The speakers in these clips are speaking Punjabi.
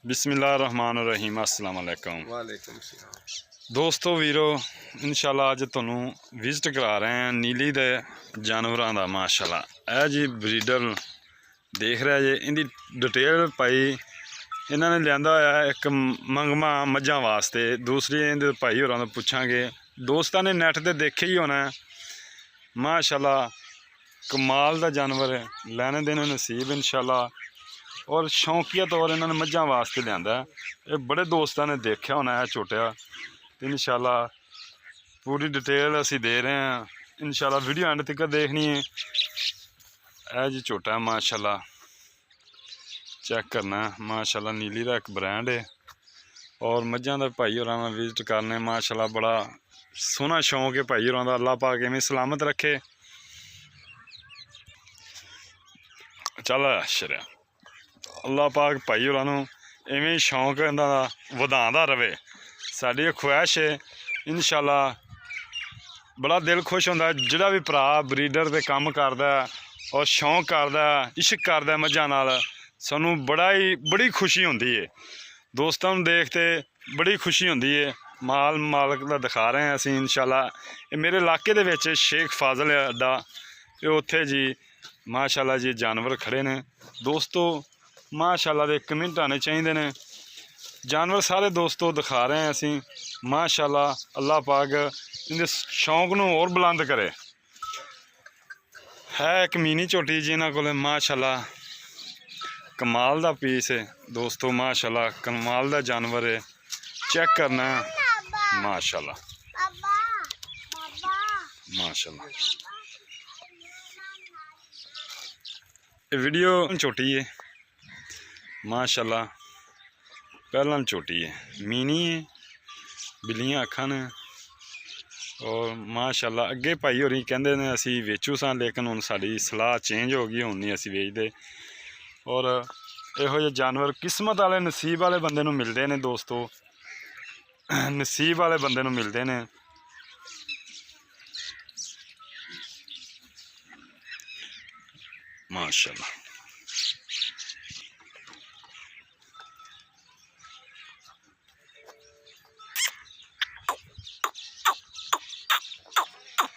बिस्मिल्लाहिर्रहमानिर्रहीम अस्सलाम वालेकुम वालेकुम सलाम। दोस्तों वीरो इंशाल्लाह अज तुहानू विजिट करा रहे हैं नीली दे जानवरों का। माशाल्लाह यह जी ब्रीडर देख रहे जी, इनकी डिटेल पाई इन्होंने लिया होया एक मंगमा मझां वास्ते। दूसरी इहदे भाई होरां तो पुछांगे, दोस्तां ने नैट ते देखे ही होना। माशाल्लाह कमाल का जानवर है, लैने देने नसीब इंशाल्लाह। और शौकिया तौर इन्होंने मझां वास्ते लिया। ये बड़े दोस्तों ने देखा होना है छोटिया। इंशाल्लाह पूरी डिटेल असी दे रहे हैं, इंशाल्लाह वीडियो एंड तक देखनी है। यह जी छोटा है माशाल्लाह, चेक करना है माशाल्लाह। नीली का एक ब्रांड है और मझां का भाई होरां नाल विजिट करने। माशाल्लाह बड़ा सोहना शौक है भाई होरां दा। अल्लाह पाक इवें सलामत रखे। चल शरिया अल्लाह पाक भाई होरां नूं इवें शौक इन्हां दा वधांदा रवे। साडी ख्वाहिश है इंशाल्लाह। बड़ा दिल खुश होंदा जिहड़ा भी भरा ब्रीडर ते काम करदा और शौक करदा, इश्क करदा मझां नाल। सानूं बड़ी खुशी होंदी है दोस्तों नूं देखते, बड़ी खुशी होंदी है। माल मालक दा दिखा रहे हैं असीं इंशाल्लाह। ये मेरे इलाके दे विच शेख फाजल अड्डा, ये उत्थे जी माशाल्लाह जी जानवर खड़े ने दोस्तों। माशाल्लाह दे कमेंट आने चाहिए ने। जानवर सारे दोस्तों दिखा रहे हैं असीं माशाल्लाह। अल्लाह पाक इनके शौक नूं और बुलंद करे। है एक मीनी झोटी जी इन्हां कोल माशाल्लाह, कमाल दा पीस है दोस्तों। माशाल्लाह कमाल दा जानवर है, चेक करना माशाल्लाह माशाल्लाह। ये वीडियो छोटी है माशाल्लाह, पहला छोटी है, मीनी है, बिल्लियां अखां ने। और माशाल्लाह अगे भाई होरी कहंदे ने असी वेचू सां, लेकिन हुण साडी सलाह चेंज हो गई, हुण नहीं असी वेचदे। और इहो जिहे जानवर किस्मत वाले नसीब वाले बंदे नूं मिलदे ने दोस्तों, नसीब वाले बंदे नूं मिलदे ने। माशाल्लाह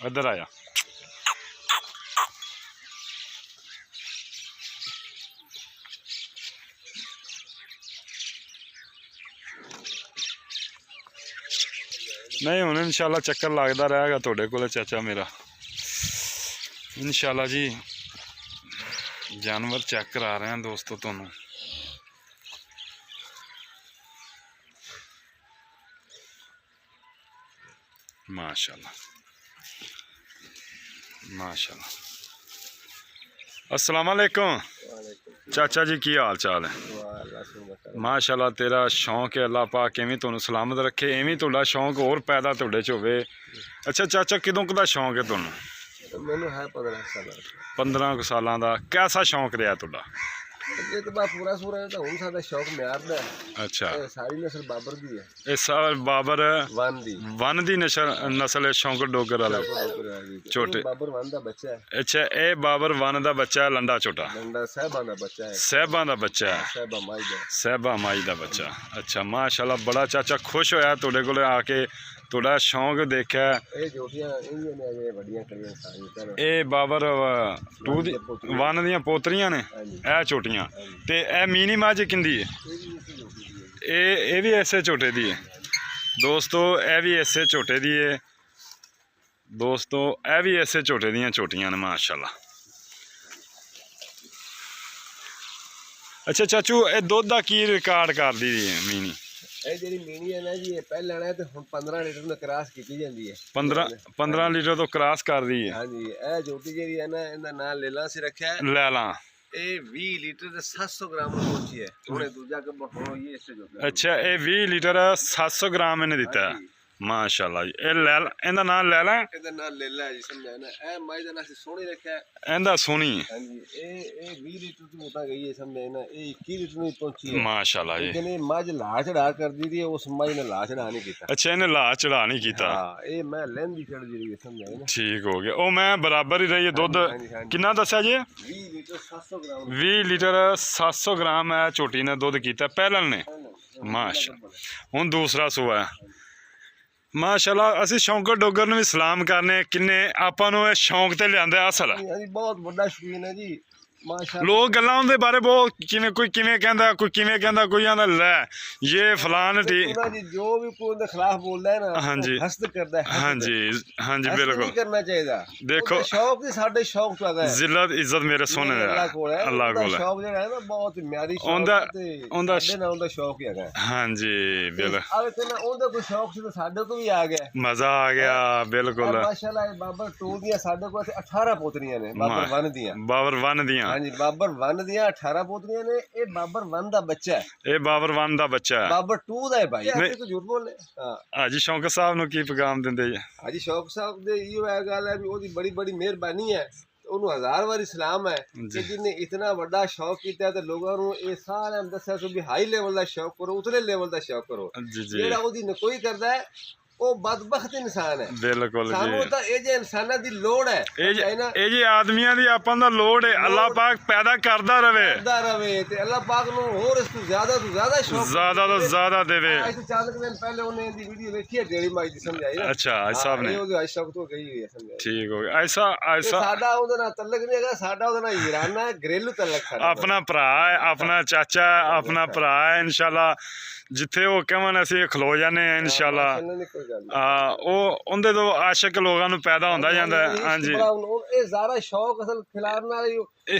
इधर आया। नहीं हुण इंशाल्लाह चक्कर लगता रहेगा तुहाडे कोल चाचा मेरा इंशाल्लाह जी। जानवर चेक करा रहे हैं दोस्तों तुहानूं। माशाल्लाह माशाल्लाह। अस्सलाम वालेकुम चाचा जी, की हाल चाल है? माशाल्लाह तेरा शौक है, अल्लाह पाक इवें तुहानूं सलामत रखे, इवें तुहाडा शौक और पैदा तुहाडे च होवे। अच्छा चाचा कदों दा शौक है तुहानूं? मैनू है 15 सालां दा। कैसा शौक रहा तुहाडा? ये तो बात पूरा सूरा है, तो हुण साडा शौक म्यार दा है। अच्छा सारी नस्ल बाबर दी है। ये सब बाबर वन दी नस्ल है, शौक डोगर वाले छोटे। बाबर वन दा बच्चा है। अच्छा ये बाबर वन दा बच्चा है, लंडा छोटा। लंडा साहबां दा बच्चा है। साहबां दा बच्चा है, साहबा माई दा बच्चा। अच्छा माशाल्लाह बड़ा चाचा खुश होया तुहाडे कोल आके, तुहाडा शौक देखा। ये बाबर टू दी वन दियां पोतरियां ने, ए छोटियां ते ए मीनी मझ किंदी है? ये भी ऐसे छोटे दी है दोस्तों, ए भी ऐसे छोटे दी है दोस्तों, ए भी ऐसे छोटे दियां छोटियां ने माशाल्लाह। अच्छा चाचू ये दुध का की रिकॉर्ड कर दी है मीनी? ਇਹ ਜਿਹੜੀ ਮੀਣੀ ਹੈ ਨਾ ਜੀ, ਇਹ ਪਹਿਲਾਂ ਹੈ ਤੇ ਹੁਣ 15 ਲੀਟਰ ਨਾਲ ਕ੍ਰਾਸ ਕੀਤੀ ਜਾਂਦੀ ਹੈ। 15 ਲੀਟਰ ਤੋਂ ਕ੍ਰਾਸ ਕਰ ਦੀ ਹੈ। ਹਾਂਜੀ ਇਹ ਝੋਟੀ ਜਿਹੜੀ ਹੈ ਨਾ, ਇਹਦਾ ਨਾਂ ਲੈਲਾ ਸੀ ਰੱਖਿਆ ਹੈ। ਲੈਲਾ ਇਹ 20 ਲੀਟਰ ਤੇ 700 ਗ੍ਰਾਮ ਦੀ ਪਹੁੰਚੀ ਹੈ। ਹੁਣੇ ਦੂਜਾ ਕੱਬ ਹੋਈ ਇਸ ਝੋਟੀ। अच्छा ये 20 लीटर 700 ग्राम इन्हें दिता है ਮਾਸ਼ਾਅੱਲਾ ਜੀ। ਇਹ ਲੈ ਇਹਦਾ ਨਾਮ ਲੈ ਲੈ, ਇਹਦਾ ਨਾਂ ਲੇਲਾ ਹੈ ਜੀ, ਸਮਝਿਆ ਨਾ। ਇਹ ਮਾਈ ਦਾ ਨਾਂ ਅਸੀਂ ਸੋਹਣੀ ਰੱਖਿਆ। ਇਹਦਾ ਸੋਹਣੀ ਹਾਂਜੀ, ਇਹ 20 ਲੀਟਰ ਤੋਂ ਤਾਂ ਗਈ ਹੈ, ਸਮਝਿਆ ਨਾ। ਇਹ 21 ਲੀਟਰ ਨੂੰ ਹੀ ਪਹੁੰਚੀ ਹੈ। ਮਾਸ਼ਾਅੱਲਾ ਜੀ। ਲੇਕਿਨ ਇਹ ਮੱਝ ਲਾ ਚੜਾ ਕਰਦੀ ਦੀ, ਉਸ ਮਾਈ ਨੇ ਲਾ ਚੜਾ ਨਹੀਂ ਕੀਤਾ। ਅੱਛਾ, ਇਹਨੇ ਲਾ ਚੜਾ ਨਹੀਂ ਕੀਤਾ। ਹਾਂ, ਇਹ ਮੈਂ ਲੈਂਦੀ ਚੜਦੀ ਰਹੀ ਹੈ, ਸਮਝਿਆ ਨਾ। ਠੀਕ ਹੋ ਗਿਆ। ਉਹ ਮੈਂ ਬਰਾਬਰ ਹੀ ਰਹੀ ਹੈ ਦੁੱਧ। ਹਾਂਜੀ, ਹਾਂਜੀ। ਕਿੰਨਾ ਦੱਸਿਆ ਜੀ? 20 ਲੀਟਰ 700 ਗ੍ਰਾਮ 20 ਲੀਟਰ 700 ਗ੍ਰਾਮ ਹੈ ਝੋਟੀ ਨੇ ਦੁੱਧ ਕੀਤਾ ਪਹਿਲਣ ਨੇ। ਮਾਸ਼ਾਅੱਲਾ। ਹੁਣ ਦੂਸਰਾ ਸੂਆ ਹੈ। ਮਾਸ਼ਾਅੱਲਾ। ਅਸੀਂ ਸ਼ੌਂਕਰ ਡੋਗਰ ਨੂੰ ਵੀ ਸਲਾਮ ਕਰਨੇ, ਕਿੰਨੇ ਆਪਾਂ ਨੂੰ ਇਹ ਸ਼ੌਂਕ ਤੇ ਲਿਆਂਦਾ ਅਸਲ। ਹਾਂਜੀ, ਬਹੁਤ ਵੱਡਾ ਸ਼ੌਕੀਨ ਹੈ ਜੀ, ਮਾਸ਼ਾਅੱਲਾ। ਲੋਕ ਗੱਲਾਂ ਉਹਦੇ ਬਾਰੇ ਬਹੁਤ ਕਿਵੇਂ, ਕੋਈ ਕਿਵੇਂ ਕਹਿੰਦਾ, ਕੋਈ ਕਿਵੇਂ ਕਹਿੰਦਾ, ਕੋਈ ਆਂਦਾ ਲੈ ਇਹ ਫਲਾਨ ਟੀ। ਉਹਨਾਂ ਦੀ ਜੋ ਵੀ ਕੋਈ ਉਹਦੇ ਖਿਲਾਫ ਬੋਲਦਾ ਹੈ ਨਾ, ਹਾਂਜੀ। ਹਸਦ ਕਰਦਾ ਹੈ, ਹਸਦ। ਹਾਂਜੀ ਹਾਂਜੀ, ਹਸਦ ਬਿਲਕੁਲ ਨਹੀਂ ਕਰਨਾ ਚਾਹੀਦਾ। ਦੇਖੋ, ਉਹਦਾ ਸ਼ੌਕ ਹੀ ਸਾਡੇ ਸ਼ੌਕ ਤੋਂ ਹੈਗਾ ਹੈ। ਜ਼ਿਲਤ ਇੱਜ਼ਤ ਮੇਰੇ ਸੋਹਣੇ ਦਾ ਅੱਲਾਹ ਕੋਲ ਹੈ। ਅੱਲਾਹ ਉਹਦਾ ਕੋਲ ਹੈ। ਸ਼ੌਕ ਜਿਹੜਾ ਹੈ ਨਾ, ਬਹੁਤ ਮਿਆਰੀ ਸ਼ੌਕ ਉਹਦਾ- ਹੈ ਤੇ ਉਹਦਾ ਸਾਡੇ ਨਾਲ ਉਹਦਾ ਸ਼ੌਕ ਹੀ ਹੈਗਾ ਹੈ। ਹਾਂਜੀ ਬਿਲਕੁਲ। ਆਹ ਤੇ ਨਾ, ਉਹਦਾ ਕੋਈ ਸ਼ੌਕ ਸੀ ਤਾਂ ਸਾਡੇ ਤੋਂ ਵੀ ਆ ਗਿਆ। ਮਜ਼ਾ ਆ ਗਿਆ ਬਿਲਕੁਲ। ਮਾਸ਼ਾਅੱਲਾ, ਇਹ ਬਾਬਰ ਟੂ ਦੀਆਂ ਸਾਡੇ ਕੋਲ 18 ਪੋਤਰੀਆਂ ਨੇ, ਬਾਬਰ 1 ਦੀਆਂ। ਬਾਬਰ 1 ਦੀਆਂ। ਹਾਂਜੀ, ਬਾਬਰ 1 ਦੀਆਂ 18 ਪੋਤਰੀਆਂ ਨੇ। ਇਹ ਬਾਬਰ 1 ਦਾ ਬੱਚਾ ਹੈ, ਇਹ ਬਾਬਰ 1 ਦਾ ਬੱਚਾ ਹੈ। ਬਾਬਰ 2 ਦਾ ਹੈ ਭਾਈ। ਨਹੀਂ। ਇਹ ਤਾਂ ਝੂਠ ਬੋਲੇ। ਹਾਂ, ਹਾਜੀ ਸ਼ੌਂਕਰ ਸਾਹਿਬ ਨੂੰ ਕੀ ਪੈਗਾਮ ਦਿੰਦੇ ਜੀ? ਹਾਜੀ ਸ਼ੌਕ ਸਾਹਿਬ ਦੇ ਇਹੋ ਹੈ ਗੱਲ ਹੈ ਵੀ ਉਹਦੀ ਬੜੀ ਬੜੀ ਮਿਹਰਬਾਨੀ ਹੈ। ਉਹਨੂੰ 1000 ਵਾਰੀ ਸਲਾਮ ਹੈ ਕਿ ਜਿਹਨੇ ਇਤਨਾ ਵੱਡਾ ਸ਼ੌਕ ਕੀਤਾ ਤੇ ਲੋਕਾਂ ਨੂੰ ਇਹ ਸਾਰਿਆਂ ਨੂੰ ਦੱਸਿਆ ਕਿ ਵੀ ਹਾਈ ਲੈਵਲ ਦਾ ਸ਼ੌਕ ਕਰੋ, ਉਤਲੇ ਲੈਵਲ ਦਾ ਸ਼ੌਕ ਕਰੋ। ਜੀ ਜੀ ਜਿਹੜਾ ਉਹਦੀ ਨਕੋਈ ਕਰਦਾ ਹੈ ਉਹ ਬਦਬਖਤ ਇਨਸਾਨ ਹੈ। ਬਿਲकुल ਸਾਨੂੰ ਜੀ। ਤਾਂ ਇਹ ਜੇ ਇਨਸਾਨਾਂ ਦੀ ਲੋੜ ਹੈ, ਇਹ ਜੀ ਆਦਮੀਆਂ ਦੀ ਆਪਾਂ ਦਾ ਲੋੜ ਹੈ। ਅੱਲਾਹ ਪਾਕ ਪੈਦਾ ਕਰਦਾ ਰਵੇ, ਕਰਦਾ ਰਵੇ ਤੇ ਅੱਲਾਹ ਪਾਕ ਨੂੰ ਹੋਰ ਇਸ ਤੋਂ ਜ਼ਿਆਦਾ ਸ਼ੌਕ ਜ਼ਿਆਦਾ ਤੋਂ ਜ਼ਿਆਦਾ ਦੇਵੇ। ਅੱਜ ਤੋਂ 4 ਦਿਨ ਪਹਿਲੇ ਉਹਨੇ ਇਹਦੀ ਵੀਡੀਓ ਵੇਖੀ ਹੈ, ਡੇਰੀ ਮਾਈ ਦੀ, ਸਮਝਾਈ ਨਾ। ਅੱਛਾ, ਅੱਜ ਸਾਹਿਬ ਨੇ। ਉਹਦੇ ਅੱਜ ਸ਼ੌਕ ਤੋਂ ਗਈ ਹੋਈ ਹੈ, ਸਮਝਾਈ। ਠੀਕ ਹੋ ਗਿਆ। ਐਸਾ ਇਹ ਸਾਡਾ ਉਹਦੇ ਨਾਲ ਤਲਕ ਨਹੀਂ ਹੈਗਾ, ਸਾਡਾ ਉਹਦੇ ਨਾਲ ਹੀਰਾਨਾ ਹੈ, ਘਰੇਲੂ ਤਲਕ ਸਾਡਾ। ਆਪਣਾ ਭਰਾ ਹੈ, ਆਪਣਾ ਚਾਚਾ ਹੈ, ਆਪਣਾ ਭਰਾ ਹੈ। ਇਨਸ਼ਾਅੱਲਾ ਜਿੱਥੇ ਉਹ ਕਹਣ ਅਸੀਂ ਖਲੋ ਜਾਂਦੇ ਹਾਂ ਇਨਸ਼ਾਅੱਲਾ। ਉਹ ਉਹਦੇ ਤੋਂ ਆਸ਼ਿਕ ਲੋਕਾਂ ਨੂੰ ਪੈਦਾ ਹੁੰਦਾ ਜਾਂਦਾ ਹੈ। ਹਾਂਜੀ, ਇਹ ਸਾਰਾ ਸ਼ੌਕ ਅਸਲ ਖਿਲਾਫ ਨਾਲ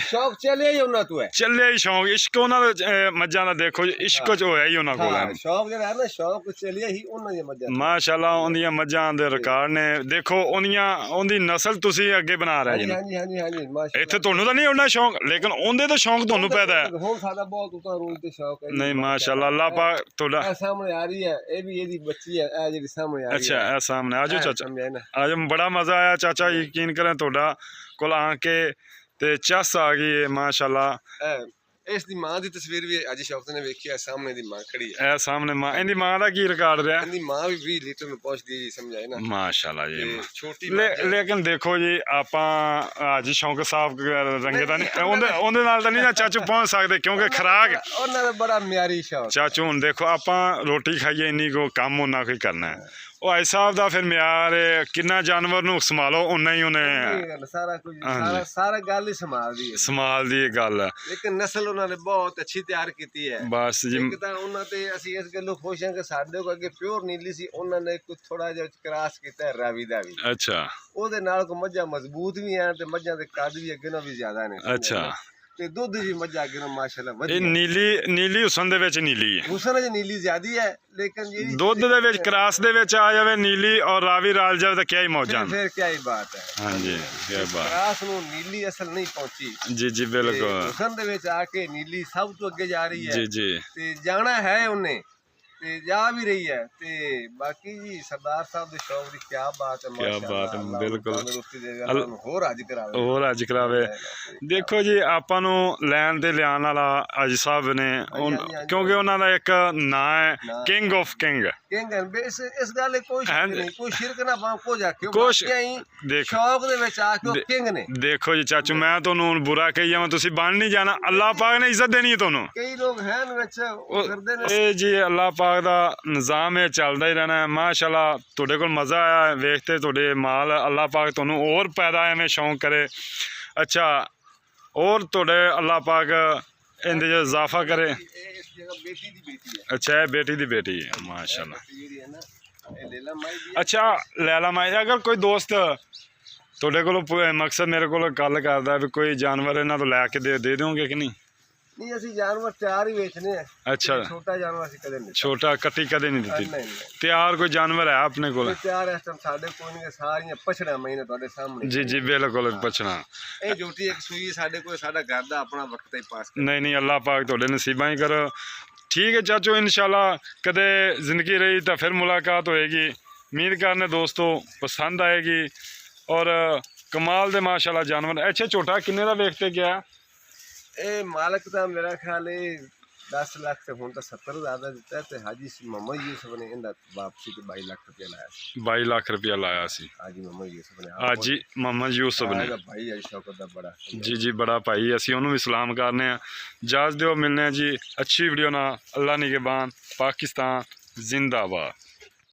ਸ਼ੌਕ ਚੱਲਿਆ ਹੀ ਉਹਨਾਂ ਤੋਂ ਹੈ, ਚੱਲਿਆ ਹੀ ਸ਼ੌਂਕ। ਇਸ਼ਕ ਉਹਨਾਂ ਦਾ ਮੱਝਾਂ ਦਾ ਦੇਖੋ ਜੀ, ਇਸ਼ਕ ਚ ਹੋਇਆ ਹੀ ਉਹਨਾਂ ਕੋਲ ਹੈ। ਸ਼ੌਕ ਜਿਹੜਾ ਹੈ ਨਾ, ਸ਼ੌਕ ਚੱਲਿਆ ਹੀ ਉਹਨਾਂ ਦੀਆਂ ਮੱਝਾਂ। ਮਾਸ਼ਾਅੱਲਾ ਉਹਦੀਆਂ ਮੱਝਾਂ ਦੇ ਰਿਕਾਰਡ ਨੇ। ਦੇਖੋ ਉਹਦੀ ਨਸਲ ਤੁਸੀਂ ਅੱਗੇ ਬਣਾ ਰਹੇ ਜੀ। ਹਾਂਜੀ ਹਾਂਜੀ ਹਾਂਜੀ, ਮਾਸ਼ਾਅੱਲਾ। ਇੱਥੇ ਤੁਹਾਨੂੰ ਤਾਂ ਨਹੀਂ ਉਹਨਾਂ ਸ਼ੌਂਕ, ਲੇਕਿਨ ਉਹਦੇ ਤੋਂ ਸ਼ੌਂਕ ਤੁਹਾਨੂੰ ਪੈਦਾ ਹੈ। ਹੁਣ ਸਾਡਾ ਬਹੁਤ ਉਤਾਰ ਰੋਜ਼ ਤੇ ਸ਼ੌਕ ਹੈ। ਨਹੀਂ ਮਾਸ਼ਾਅੱਲਾ, ਅੱਲਾਹ ਪਾਕ ਤੁਹਾਡਾ। ਇਹ ਸਾਹਮਣੇ ਆ ਰਹੀ ਹੈ, ਇਹ ਵੀ ਇਹਦੀ ਬੱਚੀ ਹੈ, ਇਹ ਜਿਹੜੀ ਸਾਹਮਣੇ ਆ ਰਹੀ ਹੈ। ਅੱਛਾ, ਇਹ ਸਾਹਮਣੇ ਆਜੋ ਚਾਚਾ। ਸਮਝਿਆ ਨਾ। ਅੱਜ ਬੜਾ ਮਜ਼ਾ ਆਇਆ ਚਾਚਾ, ਯਕੀਨ ਕरें ਤੁਹਾਡਾ ਕੋਲ ਆ ਕੇ ਤੇ ਚੱਸ ਆ ਗਈ ਹੈ ਮਾਸ਼ਾਅੱਲਾ। ਇਸ ਦੀ ਮਾਂ ਦੀ ਤਸਵੀਰ ਵੀ ਅੱਜ ਸ਼ੌਕਤ ਨੇ ਵੇਖੀ ਹੈ, ਸਾਹਮਣੇ ਦੀ ਮਾਂ ਖੜੀ ਹੈ। ਇਹ ਸਾਹਮਣੇ ਮਾਂ, ਇਹਦੀ ਮਾਂ ਦਾ ਕੀ ਰਿਕਾਰਡ ਰਿਹਾ? ਇਹਦੀ ਮਾਂ ਵੀ 20 ਲੀਟਰ ਨੂੰ ਪਹੁੰਚਦੀ ਹੈ ਜੀ, ਸਮਝਾਏ ਨਾ। ਮਾਸ਼ਾਅੱਲਾ ਜੀ। ਤੇ ਛੋਟੀ ਲੇਕਿਨ ਦੇਖੋ ਜੀ, ਆਪਾਂ ਅੱਜ ਸ਼ੌਂਕ ਸਾਹਿਬ ਰੰਗੇ ਦਾ ਨਹੀਂ, ਉਹਦੇ ਨਾਲ ਤਾਂ ਨਹੀਂ ਨਾ ਚਾਚੂ ਪਹੁੰਚ ਸਕਦੇ, ਕਿਉਂਕਿ ਖੁਰਾਕ ਉਹਨਾਂ ਦਾ ਬੜਾ ਮਿਆਰੀ ਸ਼ੌਕ। ਚਾਚੂ ਹੁਣ ਦੇਖੋ, ਆਪਾਂ ਰੋਟੀ ਖਾਈਏ ਇੰਨੀ ਕੋ ਕੰਮ ਉਹਨਾਂ ਕੋਈ ਕਰਨਾ ਹੈ। ਉਹ ਆਈ ਸਾਹਿਬ ਦਾ ਫਿਰ ਮਿਆਰ ਕਿੰਨਾ ਜਾਨਵਰ ਨੂੰ ਸੰਭਾਲੋ ਉਨਾ ਹੀ ਉਹਨੇ ਸਾਰਾ ਕੁਝ, ਸਾਰਾ ਗੱਲ ਹੀ ਸੰਭਾਲਦੀ ਹੈ, ਸੰਭਾਲ ਦੀ ਗੱਲ ਹੈ। ਲੇਕਿਨ ਨਸਲ ਉਹਨਾਂ ਨੇ ਬਹੁਤ ਅੱਛੀ ਤਿਆਰ ਕੀਤੀ ਹੈ। ਬਸ ਜੀ, ਇੱਕ ਤਾਂ ਉਹਨਾਂ ਤੇ ਅਸੀਂ ਇਸ ਗੱਲੋਂ ਖੁਸ਼ ਹਾਂ ਕਿ ਸਾਡੇ ਕੋਲ ਅੱਗੇ ਪਿਓਰ ਨੀਲੀ ਸੀ, ਉਹਨਾਂ ਨੇ ਕੁਝ ਥੋੜਾ ਜਿਹਾ ਕ੍ਰਾਸ ਕੀਤਾ ਹੈ ਰਾਵੀ ਦਾ ਵੀ। ਅੱਛਾ, ਉਹਦੇ ਨਾਲ ਕੋ ਮੱਝਾਂ ਮਜ਼ਬੂਤ ਵੀ ਹਨ ਤੇ ਮੱਝਾਂ ਦੇ ਕੱਦ ਵੀ ਅੱਗੇ ਨਾਲੋਂ ਵੀ ਜ਼ਿਆਦਾ ਨੇ। ਅੱਛਾ, ਤੇ ਦੁੱਧ ਵੀ ਮੱਝਾਂ ਅੱਗੇ ਨਾਲੋਂ ਮਾਸ਼ਾਅੱਲਾ ਇਹ ਵਧੀਆ। ਨੀਲੀ ਹੁਸਨ ਦੇ ਵਿੱਚ ਨੀਲੀ ਹੈ, ਹੁਸਨ ਚ ਨੀਲੀ ਜ਼ਿਆਦੀ ਹੈ, ਲੇਕਿਨ ਜਿਹੜੀ ਦੁੱਧ ਦੇ ਵਿੱਚ ਕ੍ਰਾਸ ਦੇ ਵਿੱਚ ਆ ਜਾਵੇ ਨੀਲੀ ਔਰ ਰਾਵੀ ਰਲ ਜਾਵੇ ਤਾਂ ਕਿਆ ਹੀ ਮੌਜਾਂ। ਫਿਰ ਕਿਆ ਹੀ ਬਾਤ ਹੈ। ਹਾਂਜੀ, ਕਿਆ ਬਾਤ। ਕ੍ਰਾਸ ਨੂੰ ਨੀਲੀ ਅਸਲ ਨਹੀਂ ਪਹੁੰਚੀ ਜੀ ਜੀ ਬਿਲਕੁਲ। ਹੁਸਨ ਦੇ ਵਿੱਚ ਆ ਕੇ ਨੀਲੀ ਸਭ ਤੋਂ ਅੱਗੇ ਜਾ ਰਹੀ ਹੈ। ਜੀ ਜੀ, ਤੇ ਜਾਣਾ ਹੈ ਉਹਨੇ ਤੇ ਜਾ ਵੀ ਰਹੀ ਹੈ। ਤੇ ਬਾਕੀ ਜੀ ਸਰਦਾਰ ਸਾਹਿਬ ਦੇ ਸ਼ੌਕ ਦੀ ਕਿਆ ਬਾਤ ਹੈ, ਕਿਆ ਬਾਤ ਹੈ, ਬਿਲਕੁਲ। ਹੋਰ ਅੱਜ ਕਰਾਵੇ, ਹੋਰ ਅੱਜ ਕਰਾਵੇ। ਦੇਖੋ ਜੀ, ਆਪਾਂ ਨੂੰ ਲੈਣ ਤੇ ਲਿਆਉਣ ਵਾਲਾ ਅੱਜ ਸਾਹਿਬ ਨੇ, ਕਿਉਂਕਿ ਉਹਨਾਂ ਦਾ ਇੱਕ ਨਾਂ ਹੈ ਕਿੰਗ ਆਫ ਕਿੰਗ। ਇਸ ਗੱਲ ਕੋਈ ਸ਼ਿਰਕ ਨਹੀਂ, ਕੋਈ ਸ਼ਿਰਕ ਨਾ ਪਾਓ, ਕੋ ਜਾ ਕੇ ਕੁਛ ਸ਼ੌਕ ਦੇ ਵਿੱਚ ਆ ਕੇ ਉਹ ਕਿੰਗ ਨੇ। ਦੇਖੋ ਜੀ ਚਾਚੂ, ਮੈਂ ਤੁਹਾਨੂੰ ਹੁਣ ਬੁਰਾ ਕਹੀ ਜਾਵਾਂ, ਤੁਸੀਂ ਬਣ ਨਹੀਂ ਜਾਣਾ। ਅੱਲਾਹ ਪਾਕ ਨੇ ਇੱਜ਼ਤ ਦੇਣੀ ਹੈ ਤੁਹਾਨੂੰ। ਕਈ ਲੋਕ ਹਨ ਵਿੱਚ ਉਹ ਕਰਦੇ ਨੇ। ਇਹ ਜੀ ਅੱਲਾਹ ਪਾਕ ਦਾ ਨਿਜ਼ਾਮ ਹੈ, ਚੱਲਦਾ ਹੀ ਰਹਿਣਾ ਹੈ। ਮਾਸ਼ਾਅੱਲਾ ਤੁਹਾਡੇ ਕੋਲ ਮਜ਼ਾ ਆਇਆ ਵੇਖਤੇ ਤੁਹਾਡੇ ਮਾਲ। ਅੱਲਾਹ ਪਾਕ ਤੁਹਾਨੂੰ ਹੋਰ ਪੈਦਾ ਐਵੇਂ ਸ਼ੌਂਕ ਕਰੇ। ਅੱਛਾ, ਹੋਰ ਤੁਹਾਡੇ ਅੱਲਾਹ ਪਾਕ ਇਹਦੇ 'ਚ ਇਜ਼ਾਫਾ ਕਰੇ। ਇਸ ਜਗ੍ਹਾ ਬੇਟੀ ਦੀ ਬੇਟੀ ਹੈ। ਅੱਛਾ, ਇਹ ਬੇਟੀ ਦੀ ਬੇਟੀ ਹੈ, ਮਾਸ਼ਾਅੱਲਾ। ਜਿਹੜੀ ਹੈ ਨਾ, ਇਹ ਲੇਲਾ ਮਾਈ ਦੀ। ਅੱਛਾ, ਲੈਲਾ ਮਾਈ। ਅਗਰ ਕੋਈ ਦੋਸਤ ਤੁਹਾਡੇ ਕੋਲੋਂ ਮਕਸਦ ਮੇਰੇ ਕੋਲ ਗੱਲ ਕਰਦਾ ਵੀ ਕੋਈ ਜਾਨਵਰ ਇਹਨਾਂ ਤੋਂ ਲੈ ਕੇ ਦੇ ਦਿਓਗੇ ਕਿ ਨਹੀਂ? ਨਹੀਂ, ਅਸੀਂ ਜਾਨਵਰ ਤਿਆਰ ਹੀ ਵੇਚਨੇ ਆ। ਅੱਛਾ, ਛੋਟਾ ਜਾਨਵਰ ਅਸੀਂ ਕਦੇ ਨਹੀਂ, ਛੋਟਾ ਕੱਟੀ ਕਦੇ ਨਹੀਂ ਦਿੱਤੀ। ਨਹੀਂ ਤਿਆਰ ਕੋਈ ਜਾਨਵਰ ਹੈ ਆਪਣੇ ਕੋਲ? ਤਿਆਰ ਇਸ ਟਾਈਮ ਸਾਡੇ ਕੋਈ ਨਹੀਂ, ਸਾਰੀਆਂ ਪਛੜਾ ਮਹੀਨੇ ਤੁਹਾਡੇ ਸਾਹਮਣੇ। ਜੀ ਜੀ ਬਿਲਕੁਲ ਪੁੱਛਣਾ। ਇਹ ਜੋਟੀ ਇੱਕ ਸੂਈ ਸਾਡੇ ਕੋਲ, ਸਾਡਾ ਘਰ ਦਾ ਆਪਣਾ ਵਕਤ ਹੀ ਪਾਸ ਕਰ। ਨਹੀਂ ਨਹੀਂ, ਅੱਲਾਹ ਪਾਕ ਤੁਹਾਡੇ ਨਸੀਬਾਂ ਹੀ ਕਰੋ। ਠੀਕ ਹੈ ਚਾਚੂ, ਇਨਸ਼ਾਅੱਲਾ ਕਦੇ ਜ਼ਿੰਦਗੀ ਰਹੀ ਤਾਂ ਫਿਰ ਮੁਲਾਕਾਤ ਹੋਏਗੀ। उम्मीद करने दोस्तों पसंद आएगी। और कमाल दे माशाल्लाह जानवर। अच्छा झोटा किन्ने दा वेखते गया? ਇਹ ਮਾਲਕ ਦਾ ਮੇਰਾ ਖਿਆਲ ਇਹ 10 ਲੱਖ ਤੇ ਹੁਣ ਤਾਂ 70,000 ਦਾ ਦਿੱਤਾ ਤੇ ਹਾਜੀ ਮੁਹੰਮਦ ਯੂਸਫ ਨੇ ਇਹਦਾ ਵਾਪਸੀ ਤੇ 22 ਲੱਖ ਰੁਪਇਆ ਲਾਇਆ ਸੀ। 22 ਲੱਖ ਰੁਪਇਆ ਲਾਇਆ ਸੀ ਹਾਜੀ ਮੁਹੰਮਦ ਯੂਸਫ ਨੇ। ਹਾਜੀ ਮੁਹੰਮਦ ਯੂਸਫ ਨੇ। ਇਹਦਾ ਭਾਈ ਹੈ ਸ਼ੌਕਤ ਦਾ ਬੜਾ। जी जी बड़ा भाई, असी उन्होंने भी सलाम करने। इजाज़त दिओ, मिलने जी अच्छी वीडियो ना। अल्लाह निगहबान। पाकिस्तान जिंदाबाद।